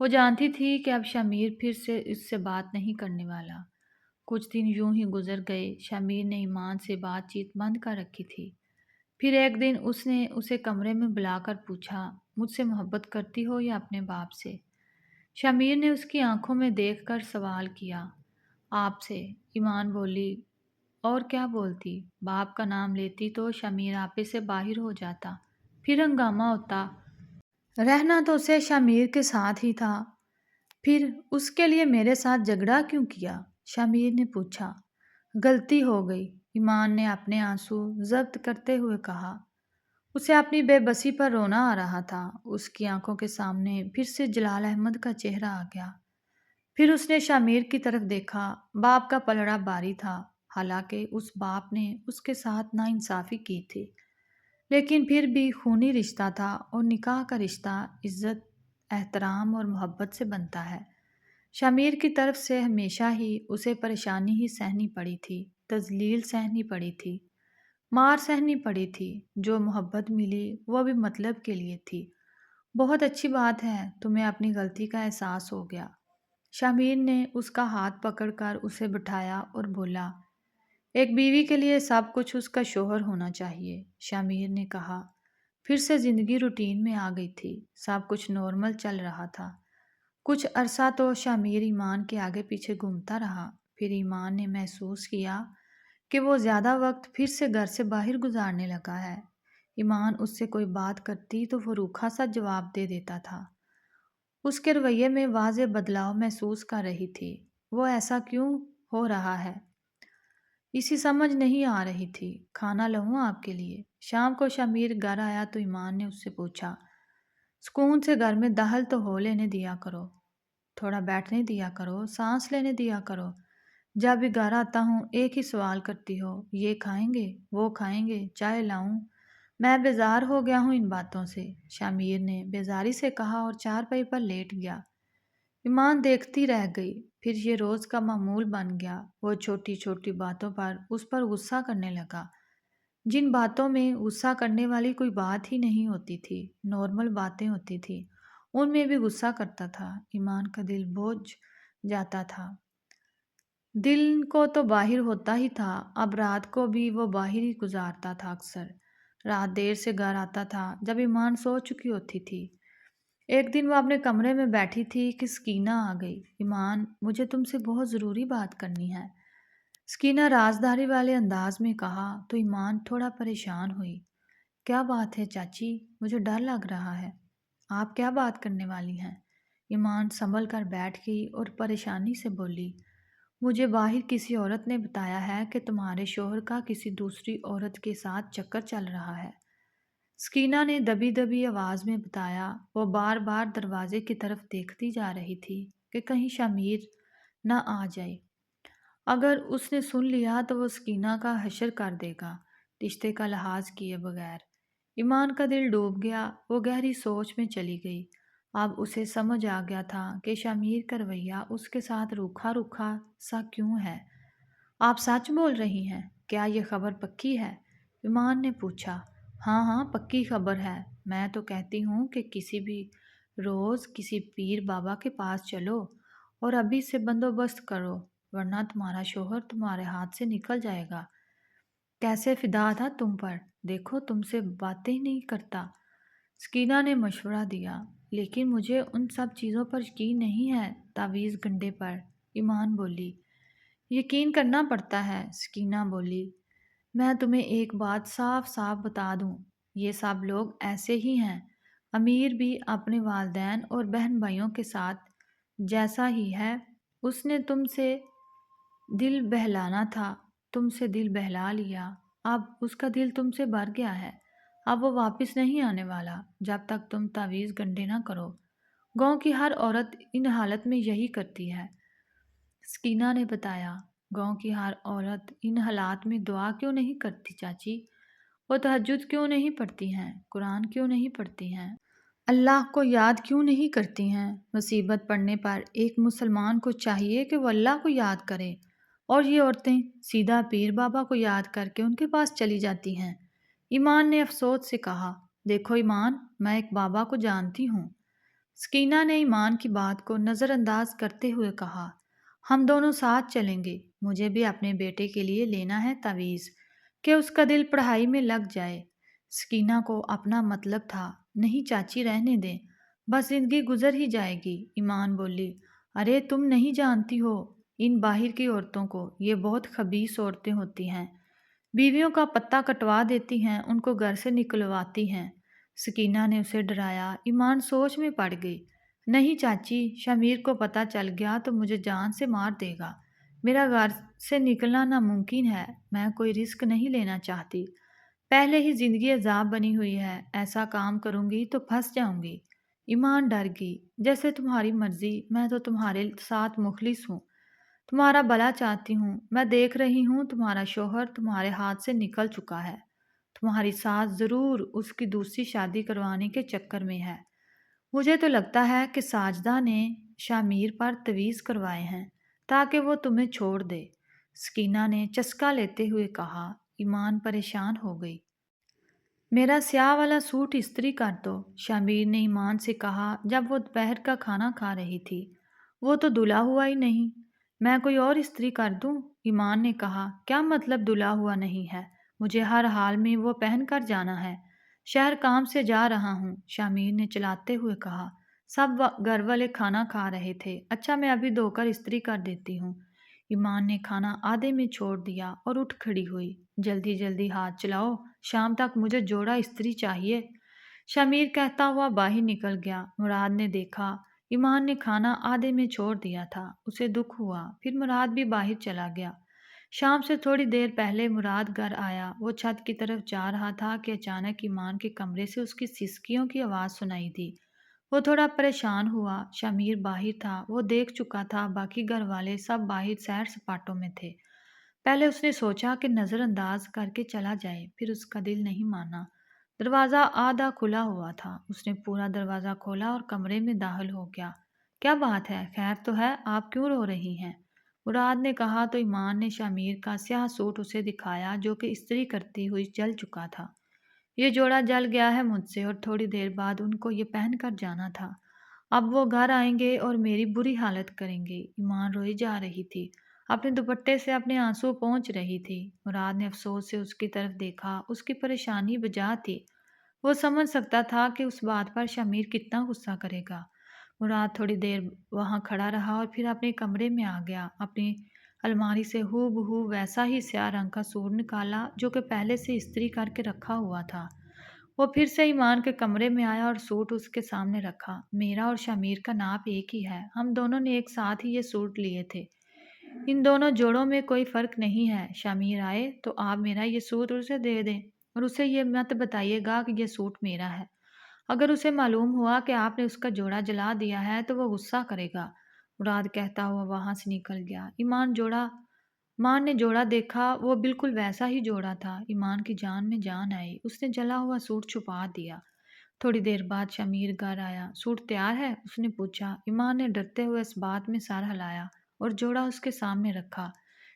وہ جانتی تھی کہ اب شامیر پھر سے اس سے بات نہیں کرنے والا۔ کچھ دن یوں ہی گزر گئے۔ شامیر نے ایمان سے بات چیت بند کر رکھی تھی۔ پھر ایک دن اس نے اسے کمرے میں بلا کر پوچھا، مجھ سے محبت کرتی ہو یا اپنے باپ سے؟ شامیر نے اس کی آنکھوں میں دیکھ کر سوال کیا۔ آپ سے، ایمان بولی۔ اور کیا بولتی؟ باپ کا نام لیتی تو شامیر آپے سے باہر ہو جاتا، پھر ہنگامہ ہوتا۔ رہنا تو اسے شامیر کے ساتھ ہی تھا، پھر اس کے لیے میرے ساتھ جھگڑا کیوں کیا؟ شامیر نے پوچھا۔ غلطی ہو گئی، ایمان نے اپنے آنسو ضبط کرتے ہوئے کہا۔ اسے اپنی بے بسی پر رونا آ رہا تھا۔ اس کی آنکھوں کے سامنے پھر سے جلال احمد کا چہرہ آ گیا۔ پھر اس نے شامیر کی طرف دیکھا۔ باپ کا پلڑا باری تھا، حالانکہ اس باپ نے اس کے ساتھ ناانصافی کی تھی، لیکن پھر بھی خونی رشتہ تھا اور نکاح کا رشتہ عزت، احترام اور محبت سے بنتا ہے۔ شامیر کی طرف سے ہمیشہ ہی اسے پریشانی ہی سہنی پڑی تھی، تذلیل سہنی پڑی تھی، مار سہنی پڑی تھی۔ جو محبت ملی وہ بھی مطلب کے لیے تھی۔ بہت اچھی بات ہے، تمہیں اپنی غلطی کا احساس ہو گیا۔ شامیر نے اس کا ہاتھ پکڑ کر اسے بٹھایا اور بولا، ایک بیوی کے لیے سب کچھ اس کا شوہر ہونا چاہیے۔ شامیر نے کہا۔ پھر سے زندگی روٹین میں آ گئی تھی، سب کچھ نارمل چل رہا تھا۔ کچھ عرصہ تو شامیر ایمان کے آگے پیچھے گھومتا رہا، پھر ایمان نے محسوس کیا کہ وہ زیادہ وقت پھر سے گھر سے باہر گزارنے لگا ہے۔ ایمان اس سے کوئی بات کرتی تو وہ روکھا سا جواب دے دیتا تھا۔ اس کے رویے میں واضح بدلاؤ محسوس کر رہی تھی۔ وہ ایسا کیوں ہو رہا ہے؟ اسی سمجھ نہیں آ رہی تھی۔ کھانا لاؤں آپ کے لیے؟ شام کو شامیر گھر آیا تو ایمان نے اس سے پوچھا، سکون سے گھر میں دخل تو ہو لینے دیا کرو، تھوڑا بیٹھنے دیا کرو، سانس لینے دیا کرو۔ جب بھی گھر آتا ہوں ایک ہی سوال کرتی ہو، یہ کھائیں گے، وہ کھائیں گے، چائے لاؤں؟ میں بیزار ہو گیا ہوں ان باتوں سے، شامیر نے بیزاری سے کہا اور چارپائی پر لیٹ گیا۔ ایمان دیکھتی رہ گئی۔ پھر یہ روز کا معمول بن گیا۔ وہ چھوٹی چھوٹی باتوں پر اس پر غصہ کرنے لگا، جن باتوں میں غصہ کرنے والی کوئی بات ہی نہیں ہوتی تھی، نارمل باتیں ہوتی تھی، ان میں بھی غصہ کرتا تھا۔ ایمان کا دل بوجھ جاتا تھا۔ دل کو تو باہر ہوتا ہی تھا، اب رات کو بھی وہ باہر ہی گزارتا تھا۔ اکثر رات دیر سے گھر آتا تھا جب ایمان سو چکی ہوتی تھی۔ ایک دن وہ اپنے کمرے میں بیٹھی تھی کہ سکینہ آ گئی۔ ایمان، مجھے تم سے بہت ضروری بات کرنی ہے، سکینہ رازداری والے انداز میں کہا تو ایمان تھوڑا پریشان ہوئی۔ کیا بات ہے چاچی؟ مجھے ڈر لگ رہا ہے۔ آپ کیا بات کرنے والی ہیں؟ ایمان سنبھل کر بیٹھ گئی اور پریشانی سے بولی، مجھے باہر کسی عورت نے بتایا ہے کہ تمہارے شوہر کا کسی دوسری عورت کے ساتھ چکر چل رہا ہے۔ سکینہ نے دبی دبی آواز میں بتایا۔ وہ بار بار دروازے کی طرف دیکھتی جا رہی تھی کہ کہیں شامیر نہ آ جائے۔ اگر اس نے سن لیا تو وہ سکینہ کا حشر کر دے گا، رشتے کا لحاظ کیے بغیر۔ ایمان کا دل ڈوب گیا، وہ گہری سوچ میں چلی گئی۔ اب اسے سمجھ آ گیا تھا کہ شامیر کا رویہ اس کے ساتھ روکھا روکھا سا کیوں ہے۔ آپ سچ بول رہی ہیں؟ کیا یہ خبر پکی ہے؟ ایمان نے پوچھا۔ ہاں ہاں، پکی خبر ہے۔ میں تو کہتی ہوں کہ کسی بھی روز کسی پیر بابا کے پاس چلو اور ابھی سے بندوبست کرو، ورنہ تمہارا شوہر تمہارے ہاتھ سے نکل جائے گا۔ کیسے فدا تھا تم پر، دیکھو تم سے باتیں ہی نہیں کرتا، سکینہ نے مشورہ دیا۔ لیکن مجھے ان سب چیزوں پر یقین نہیں ہے، تعویذ گنڈے پر، ایمان بولی۔ یقین کرنا پڑتا ہے، سکینہ بولی۔ میں تمہیں ایک بات صاف صاف بتا دوں، یہ سب لوگ ایسے ہی ہیں۔ امیر بھی اپنے والدین اور بہن بھائیوں کے ساتھ جیسا ہی ہے۔ اس نے تم سے دل بہلانا تھا، تم سے دل بہلا لیا، اب اس کا دل تم سے بھر گیا ہے، اب وہ واپس نہیں آنے والا جب تک تم تعویذ گنڈے نہ کرو۔ گاؤں کی ہر عورت ان حالت میں یہی کرتی ہے، سکینہ نے بتایا۔ گاؤں کی ہر عورت ان حالات میں دعا کیوں نہیں کرتی چاچی؟ وہ تہجد کیوں نہیں پڑھتی ہیں؟ قرآن کیوں نہیں پڑھتی ہیں؟ اللہ کو یاد کیوں نہیں کرتی ہیں؟ مصیبت پڑنے پر ایک مسلمان کو چاہیے کہ وہ اللہ کو یاد کرے، اور یہ عورتیں سیدھا پیر بابا کو یاد کر کے ان کے پاس چلی جاتی ہیں۔ ایمان نے افسوس سے کہا، دیکھو ایمان، میں ایک بابا کو جانتی ہوں۔ سکینہ نے ایمان کی بات کو نظر انداز کرتے ہوئے کہا، ہم دونوں ساتھ چلیں گے، مجھے بھی اپنے بیٹے کے لیے لینا ہے تعویذ کہ اس کا دل پڑھائی میں لگ جائے۔ سکینہ کو اپنا مطلب تھا، نہیں چاچی رہنے دیں، بس زندگی گزر ہی جائے گی۔ ایمان بولی، ارے تم نہیں جانتی ہو ان باہر کی عورتوں کو، یہ بہت خبیث عورتیں ہوتی ہیں، بیویوں کا پتہ کٹوا دیتی ہیں، ان کو گھر سے نکلواتی ہیں۔ سکینہ نے اسے ڈرایا۔ ایمان سوچ میں پڑ گئی، نہیں چاچی، شمیر کو پتہ چل گیا تو مجھے جان سے مار دے گا، میرا گھر سے نکلنا ناممکن ہے، میں کوئی رسک نہیں لینا چاہتی، پہلے ہی زندگی عذاب بنی ہوئی ہے، ایسا کام کروں گی تو پھنس جاؤں گی۔ ایمان ڈر گئی، جیسے تمہاری مرضی، میں تو تمہارے ساتھ مخلص ہوں، تمہارا بھلا چاہتی ہوں، میں دیکھ رہی ہوں تمہارا شوہر تمہارے ہاتھ سے نکل چکا ہے، تمہاری ساس ضرور اس کی دوسری شادی کروانے کے چکر میں ہے، مجھے تو لگتا ہے کہ ساجدہ نے شامیر پر تعویذ کروائے ہیں تاکہ وہ تمہیں چھوڑ دے۔ سکینہ نے چسکا لیتے ہوئے کہا۔ ایمان پریشان ہو گئی۔ میرا سیاہ والا سوٹ استری کر دو، شامیر نے ایمان سے کہا جب وہ دوپہر کا کھانا کھا رہی تھی، وہ تو دھلا ہوا ہی نہیں، میں کوئی اور استری کر دوں؟ ایمان نے کہا، کیا مطلب دھلا ہوا نہیں ہے؟ مجھے ہر حال میں وہ پہن کر جانا ہے، شہر کام سے جا رہا ہوں، شامیر نے چلاتے ہوئے کہا۔ سب گھر والے کھانا کھا رہے تھے، اچھا میں ابھی دھو کر استری کر دیتی ہوں۔ ایمان نے کھانا آدھے میں چھوڑ دیا اور اٹھ کھڑی ہوئی، جلدی جلدی ہاتھ چلاؤ، شام تک مجھے جوڑا استری چاہیے۔ شمیر کہتا ہوا باہر نکل گیا۔ مراد نے دیکھا ایمان نے کھانا آدھے میں چھوڑ دیا تھا، اسے دکھ ہوا، پھر مراد بھی باہر چلا گیا۔ شام سے تھوڑی دیر پہلے مراد گھر آیا، وہ چھت کی طرف جا رہا تھا کہ اچانک ایمان کے کمرے سے اس کی سسکیوں کی آواز سنائی دی۔ وہ تھوڑا پریشان ہوا، شمیر باہر تھا، وہ دیکھ چکا تھا باقی گھر والے سب باہر سیر سپاٹوں میں تھے۔ پہلے اس نے سوچا کہ نظر انداز کر کے چلا جائے، پھر اس کا دل نہیں مانا۔ دروازہ آدھا کھلا ہوا تھا، اس نے پورا دروازہ کھولا اور کمرے میں داخل ہو گیا۔ کیا بات ہے، خیر تو ہے، آپ کیوں رو رہی ہیں؟ مراد نے کہا تو ایمان نے شامیر کا سیاہ سوٹ اسے دکھایا جو کہ استری کرتی ہوئی جل چکا تھا۔ یہ جوڑا جل گیا ہے مجھ سے اور تھوڑی دیر بعد ان کو یہ پہن کر جانا تھا، اب وہ گھر آئیں گے اور میری بری حالت کریں گے۔ ایمان روئی جا رہی تھی، اپنے دوپٹے سے اپنے آنسو پونچھ رہی تھی۔ مراد نے افسوس سے اس کی طرف دیکھا، اس کی پریشانی بجا تھی، وہ سمجھ سکتا تھا کہ اس بات پر شمیر کتنا غصہ کرے گا۔ مراد تھوڑی دیر وہاں کھڑا رہا اور پھر اپنے کمرے میں آ گیا، اپنی الماری سے ہو بہو ویسا ہی سیاہ رنگ کا سوٹ نکالا جو کہ پہلے سے استری کر کے رکھا ہوا تھا۔ وہ پھر سے ایمان کے کمرے میں آیا اور سوٹ اس کے سامنے رکھا۔ میرا اور شمیر کا ناپ ایک ہی ہے، ہم دونوں نے ایک ساتھ ہی یہ سوٹ لیے تھے، ان دونوں جوڑوں میں کوئی فرق نہیں ہے۔ شمیر آئے تو آپ میرا یہ سوٹ اسے دے دیں اور اسے یہ مت بتائیے گا کہ یہ سوٹ میرا ہے، اگر اسے معلوم ہوا کہ آپ نے اس کا جوڑا جلا دیا ہے تو وہ غصہ کرے گا۔ مراد کہتا ہوا وہاں سے نکل گیا۔ ایمان نے جوڑا دیکھا، وہ بالکل ویسا ہی جوڑا تھا۔ ایمان کی جان میں جان آئی، اس نے جلا ہوا سوٹ چھپا دیا۔ تھوڑی دیر بعد شمیر گھر آیا۔ سوٹ تیار ہے؟ اس نے پوچھا۔ ایمان نے ڈرتے ہوئے اس بات میں سر ہلایا اور جوڑا اس کے سامنے رکھا۔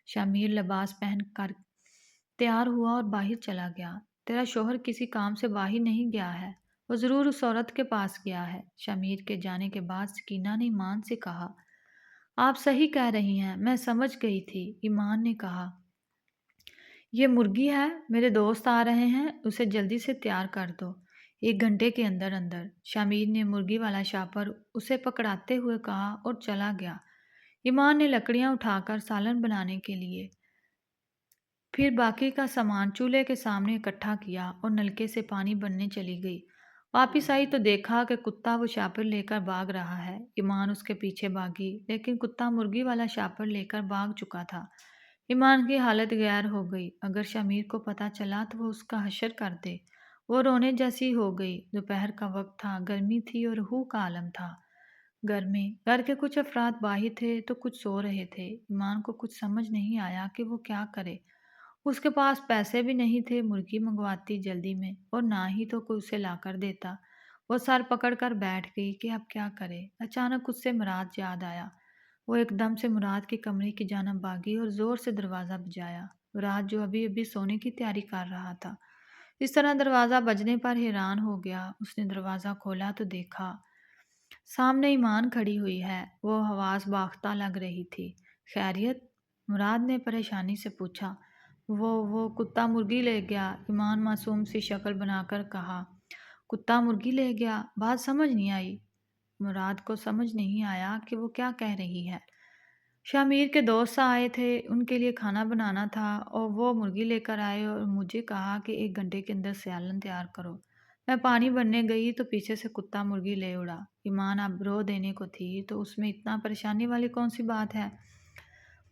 شمیر لباس پہن کر تیار ہوا اور باہر چلا گیا۔ تیرا شوہر کسی کام سے باہر نہیں گیا ہے، وہ ضرور اس عورت کے پاس گیا ہے۔ شمیر کے جانے کے بعد سکینہ نے ایمان سے کہا، آپ صحیح کہہ رہی ہیں، میں سمجھ گئی تھی۔ ایمان نے کہا، یہ مرغی ہے، میرے دوست آ رہے ہیں، اسے جلدی سے تیار کر دو، 1 گھنٹے کے اندر اندر۔ شمیر نے مرغی والا شاپر اسے پکڑاتے ہوئے کہا اور چلا گیا۔ ایمان نے لکڑیاں اٹھا کر سالن بنانے کے لیے پھر باقی کا سامان چولہے کے سامنے اکٹھا کیا اور نلکے سے پانی بھرنے چلی گئی۔ واپس آئی تو دیکھا کہ کتا وہ شاپر لے کر بھاگ رہا ہے۔ ایمان اس کے پیچھے بھاگی، لیکن کتا مرغی والا شاپر لے کر بھاگ چکا تھا۔ ایمان کی حالت غیر ہو گئی، اگر شمیر کو پتہ چلا تو وہ اس کا حشر کر دے۔ وہ رونے جیسی ہو گئی۔ دوپہر کا وقت تھا، گرمی تھی اور ہو کا عالم تھا۔ گھر میں گھر کے کچھ افراد باہر تھے تو کچھ سو رہے تھے۔ ایمان کو کچھ سمجھ نہیں آیا کہ وہ کیا کرے۔ اس کے پاس پیسے بھی نہیں تھے مرغی منگواتی جلدی میں، اور نہ ہی تو کوئی اسے لا کر دیتا۔ وہ سر پکڑ کر بیٹھ گئی کہ اب کیا کرے۔ اچانک اس سے مراد یاد آیا۔ وہ ایک دم سے مراد کے کمرے کی جانب بھاگی اور زور سے دروازہ بجایا۔ مراد جو ابھی ابھی سونے کی تیاری کر رہا تھا، اس طرح دروازہ بجنے پر حیران ہو گیا۔ اس نے دروازہ کھولا تو دیکھا سامنے ایمان کھڑی ہوئی ہے۔ وہ حواس باختہ لگ رہی تھی۔ خیریت؟ مراد نے پریشانی سے پوچھا۔ وہ کتا مرغی لے گیا، ایمان معصوم سی شکل بنا کر کہا۔ کتا مرغی لے گیا؟ بات سمجھ نہیں آئی۔ مراد کو سمجھ نہیں آیا کہ وہ کیا کہہ رہی ہے۔ شامیر کے دوست آئے تھے، ان کے لیے کھانا بنانا تھا، اور وہ مرغی لے کر آئے اور مجھے کہا کہ 1 گھنٹے کے اندر سالن تیار کرو۔ میں پانی بھرنے گئی تو پیچھے سے کتا مرغی لے اڑا۔ ایمان اب رو دینے کو تھی تو اس میں اتنا پریشانی والی کون سی بات ہے؟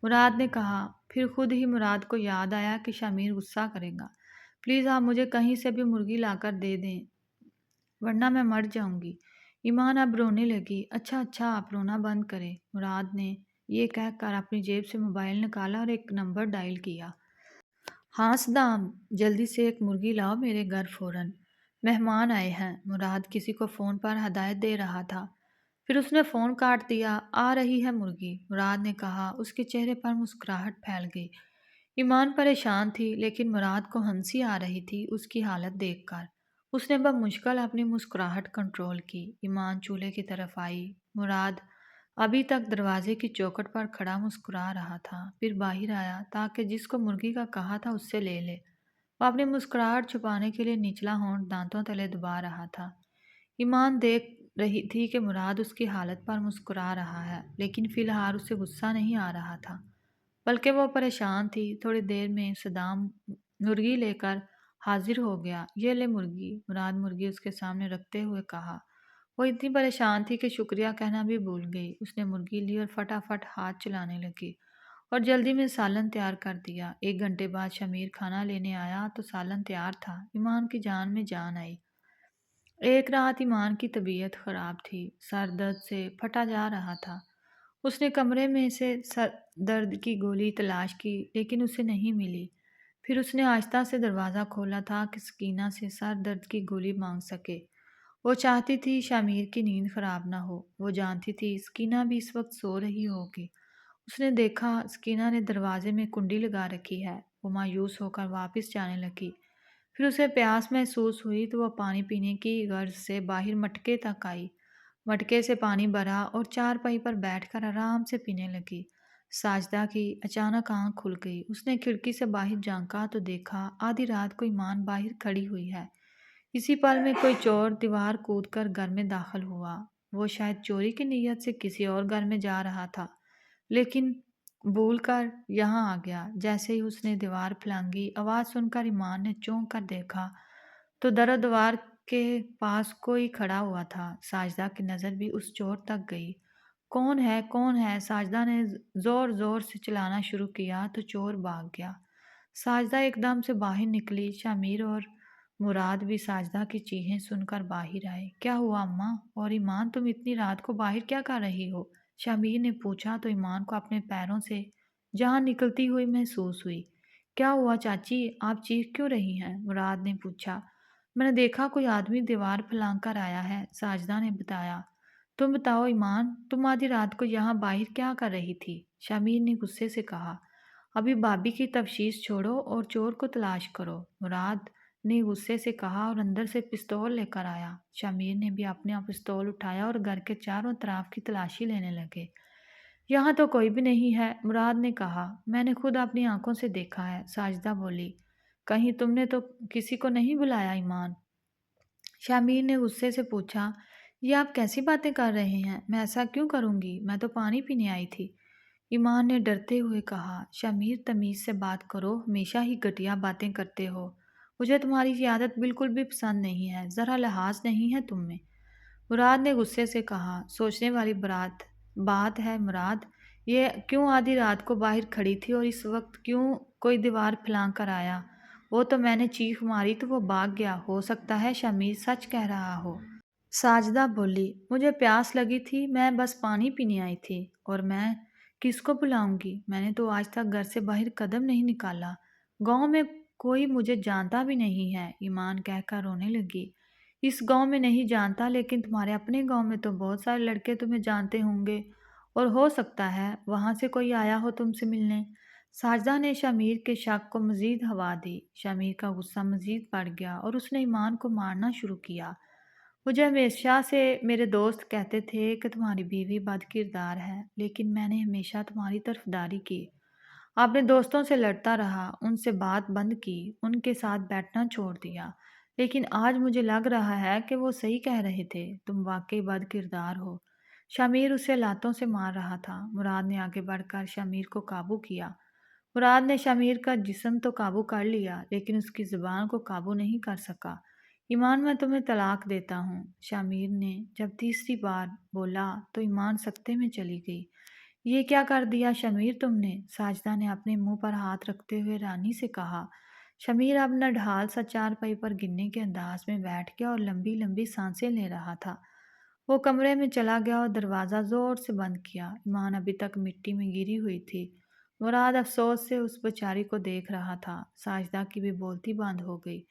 مراد نے کہا۔ پھر خود ہی مراد کو یاد آیا کہ شامیر غصہ کرے گا۔ پلیز آپ مجھے کہیں سے بھی مرغی لا کر دے دیں ورنہ میں مر جاؤں گی۔ ایمان اب رونے لگی۔ اچھا آپ رونا بند کریں۔ مراد نے یہ کہہ کر اپنی جیب سے موبائل نکالا اور ایک نمبر ڈائل کیا۔ ہاں صدام، جلدی سے ایک مرغی لاؤ میرے گھر فوراً، مہمان آئے ہیں۔ مراد کسی کو فون پر ہدایت دے رہا تھا۔ پھر اس نے فون کاٹ دیا۔ آ رہی ہے مرغی، مراد نے کہا۔ اس کے چہرے پر مسکراہٹ پھیل گئی۔ ایمان پریشان تھی، لیکن مراد کو ہنسی آ رہی تھی اس کی حالت دیکھ کر۔ اس نے بمشکل اپنی مسکراہٹ کنٹرول کی۔ ایمان چولہے کی طرف آئی۔ مراد ابھی تک دروازے کی چوکھٹ پر کھڑا مسکرا رہا تھا۔ پھر باہر آیا تاکہ جس کو مرغی کا کہا تھا اس سے لے لے۔ وہ اپنی مسکراہٹ چھپانے کے لیے نچلا ہونٹ دانتوں تلے دبا رہا تھا۔ ایمان دیکھ رہی تھی کہ مراد اس کی حالت پر مسکرا رہا ہے، لیکن فی الحال اسے غصہ نہیں آ رہا تھا، بلکہ وہ پریشان تھی۔ تھوڑی دیر میں صدام مرغی لے کر حاضر ہو گیا۔ یہ لے مرغی، مراد مرغی اس کے سامنے رکھتے ہوئے کہا۔ وہ اتنی پریشان تھی کہ شکریہ کہنا بھی بھول گئی۔ اس نے مرغی لی اور فٹافٹ ہاتھ چلانے لگی اور جلدی میں سالن تیار کر دیا۔ 1 گھنٹے بعد شمیر کھانا لینے آیا تو سالن تیار تھا۔ ایمان کی جان میں جان آئی۔ ایک رات ایمان کی طبیعت خراب تھی، سر درد سے پھٹا جا رہا تھا۔ اس نے کمرے میں سے سر درد کی گولی تلاش کی، لیکن اسے نہیں ملی۔ پھر اس نے آہستہ سے دروازہ کھولا تھا کہ سکینہ سے سر درد کی گولی مانگ سکے۔ وہ چاہتی تھی شامیر کی نیند خراب نہ ہو۔ وہ جانتی تھی سکینہ بھی اس وقت سو رہی ہوگی۔ اس نے دیکھا سکینہ نے دروازے میں کنڈی لگا رکھی ہے۔ وہ مایوس ہو کر واپس جانے لگی۔ پھر اسے پیاس محسوس ہوئی تو وہ پانی پینے کی غرض سے باہر مٹکے تک آئی۔ مٹکے سے پانی بھرا اور چارپائی پر بیٹھ کر آرام سے پینے لگی۔ ساجدہ کی اچانک آنکھ کھل گئی۔ اس نے کھڑکی سے باہر جھانکا تو دیکھا آدھی رات کو ایمان باہر کھڑی ہوئی ہے۔ اسی پل میں کوئی چور دیوار کود کر گھر میں داخل ہوا۔ وہ شاید چوری کی نیت سے کسی اور گھر میں جا رہا تھا، لیکن بھول کر یہاں آ گیا۔ جیسے ہی اس نے دیوار پھلانگی، آواز سن کر ایمان نے چونک کر دیکھا تو در و دیوار کے پاس کوئی کھڑا ہوا تھا۔ ساجدہ کی نظر بھی اس چور تک گئی۔ کون ہے کون ہے؟ ساجدہ نے زور زور سے چلانا شروع کیا تو چور بھاگ گیا۔ ساجدہ ایک دم سے باہر نکلی۔ شامیر اور مراد بھی ساجدہ کی چیخیں سن کر باہر آئے۔ کیا ہوا اماں؟ اور ایمان تم اتنی رات کو باہر کیا کر رہی ہو؟ شامیر نے پوچھا تو ایمان کو اپنے پیروں سے جان نکلتی ہوئی محسوس ہوئی۔ کیا ہوا چاچی؟ آپ چیخ کیوں رہی ہیں؟ مراد نے پوچھا۔ میں نے دیکھا کوئی آدمی دیوار پھلانگ کر آیا ہے، ساجدہ نے بتایا۔ تم بتاؤ ایمان، تم آدھی رات کو یہاں باہر کیا کر رہی تھی؟ شامیر نے غصے سے کہا۔ ابھی بھابھی کی تفتیش چھوڑو اور چور کو تلاش کرو، مراد نے غصے سے کہا اور اندر سے پستول لے کر آیا۔ شامیر نے بھی اپنا پستول اٹھایا اور گھر کے چاروں طرف کی تلاشی لینے لگے۔ یہاں تو کوئی بھی نہیں ہے، مراد نے کہا۔ میں نے خود اپنی آنکھوں سے دیکھا ہے، ساجدہ بولی۔ کہیں تم نے تو کسی کو نہیں بلایا ایمان؟ شامیر نے غصے سے پوچھا۔ یہ آپ کیسی باتیں کر رہے ہیں؟ میں ایسا کیوں کروں گی؟ میں تو پانی پینے آئی تھی، ایمان نے ڈرتے ہوئے کہا۔ شامیر تمیز سے بات کرو، ہمیشہ ہی گھٹیا باتیں کرتے ہو۔ مجھے تمہاری یہ عادت بالکل بھی پسند نہیں ہے، ذرا لحاظ نہیں ہے تم میں، مراد نے غصے سے کہا۔ سوچنے والی بات ہے مراد، یہ کیوں آدھی رات کو باہر کھڑی تھی اور اس وقت کیوں کوئی دیوار پھلانگ کر آیا؟ وہ تو میں نے چیخ ماری تو وہ بھاگ گیا۔ ہو سکتا ہے شامیر سچ کہہ رہا ہو، ساجدہ بولی۔ مجھے پیاس لگی تھی، میں بس پانی پینے آئی تھی، اور میں کس کو بلاؤں گی؟ میں نے تو آج تک گھر سے باہر قدم نہیں نکالا، گاؤں میں کوئی مجھے جانتا بھی نہیں ہے، ایمان کہہ کر رونے لگی۔ اس گاؤں میں نہیں جانتا، لیکن تمہارے اپنے گاؤں میں تو بہت سارے لڑکے تمہیں جانتے ہوں گے، اور ہو سکتا ہے وہاں سے کوئی آیا ہو تم سے ملنے۔ ساجدہ نے شمیر کے شک کو مزید ہوا دی۔ شمیر کا غصہ مزید بڑھ گیا اور اس نے ایمان کو مارنا شروع کیا۔ مجھے ہمیشہ سے میرے دوست کہتے تھے کہ تمہاری بیوی بد کردار ہے، لیکن میں نے ہمیشہ تمہاری طرفداری کی۔ اپنے دوستوں سے لڑتا رہا، ان سے بات بند کی، ان کے ساتھ بیٹھنا چھوڑ دیا، لیکن آج مجھے لگ رہا ہے کہ وہ صحیح کہہ رہے تھے، تم واقعی بد کردار ہو۔ شمیر اسے لاتوں سے مار رہا تھا۔ مراد نے آگے بڑھ کر شمیر کو قابو کیا۔ مراد نے شمیر کا جسم تو قابو کر لیا، لیکن اس کی زبان کو قابو نہیں کر سکا۔ ایمان، میں تمہیں طلاق دیتا ہوں۔ شمیر نے جب تیسری بار بولا تو ایمان سکتے میں چلی گئی۔ یہ کیا کر دیا شمیر تم نے؟ ساجدہ نے اپنے منہ پر ہاتھ رکھتے ہوئے رانی سے کہا۔ شمیر اب نہ ڈھال سا چارپائی پر گرنے کے انداز میں بیٹھ گیا اور لمبی لمبی سانسیں لے رہا تھا۔ وہ کمرے میں چلا گیا اور دروازہ زور سے بند کیا۔ ایمان ابھی تک مٹی میں گری ہوئی تھی۔ مراد افسوس سے اس بیچاری کو دیکھ رہا تھا۔ ساجدہ کی بھی بولتی بند ہو گئی۔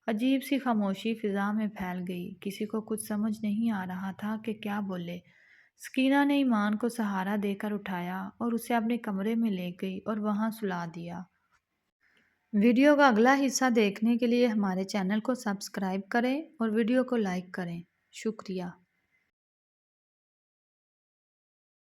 عجیب سی خاموشی فضا میں پھیل گئی۔ کسی کو کچھ سمجھ نہیں آ رہا تھا کہ کیا بولے۔ سکینہ نے ایمان کو سہارا دے کر اٹھایا اور اسے اپنے کمرے میں لے گئی اور وہاں سلا دیا۔ ویڈیو کا اگلا حصہ دیکھنے کے لیے ہمارے چینل کو سبسکرائب کریں اور ویڈیو کو لائک کریں۔ شکریہ۔